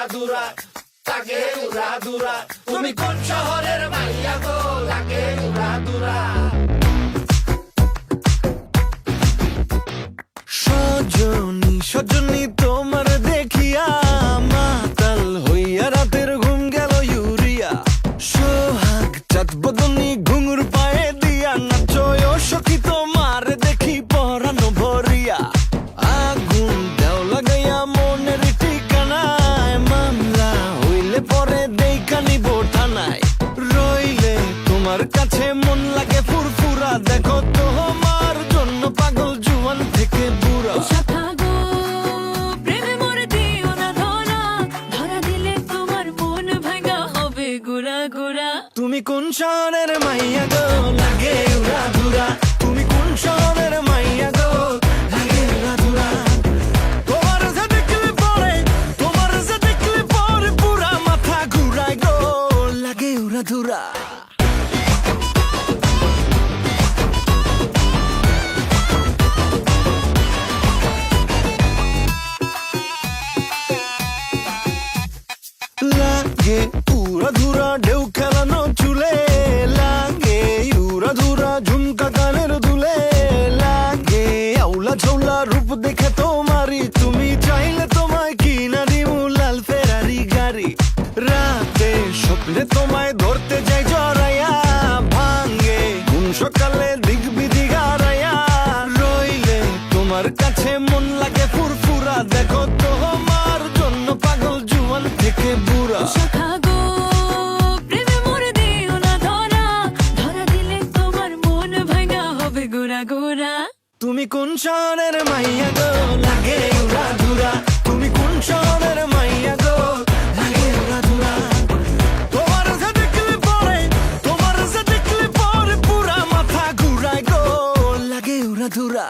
দুরা লাগে উড়া দুরা তুমি কোন শহরের মাইয়া গো লাগে উড়া দুরা সজনী সজনী তোমার দেখিয়া মাতাল হইয়া রাতের ঘুম গেল ইউরিয়া সোহাগ চাঁদ বদনী ঘুঙুর পায়ে দিয়া নাচয় সখী তোমার দেখি পরানো ভরিয়া আগুন দেও লাগাইয়া মনের ঠিকানায় মামলা হইলে পরে দেইখানি বোঠানায় রইলে তোমার কাছে মন লাগে ফুরফুরা দেখো তোমার জন্য পাগল জুয়ান থেকে বুড়া তুমি কোন শহরের মাইয়া গো লাগে উড়া ধুরা তুমি কোন শহরের মাইয়া গো লাগে উড়া ধুরা তোমার যে দেখলে পরে পুরা মাথা ঘুরায় গো লাগে উড়া ধুরা লাগে উড়া ধুরা ঢেউ খেলানো চুলে লাগে উড়া ধুরা ঝুমকা কানের দুলে লাগে আউলা ঝৌলা রূপ দেখে তোমারি তুমি চাইলে তোমায় কিনা দিমু লাল ফেরারি গাড়ি রাতে স্বপ্নে তোমায় ধরতে যাই জড়াইয়া ভাঙ্গে কোন সকালে দিক বিধি গারাইয়া রইলে তোমার কাছে মন লাগে ফুরফুরা দেখো তোমার জন্য পাগল জুয়ান থেকে বুড়া তুমি কোন শহরের মাইয়া গো লাগে উড়া ধুরা তুমি কোন শহরের মাইয়া গো লাগে উড়া ধুরা তোমার যে দেখলে পরে পুরা মাথা ঘুরায় গো লাগে উড়া ধুরা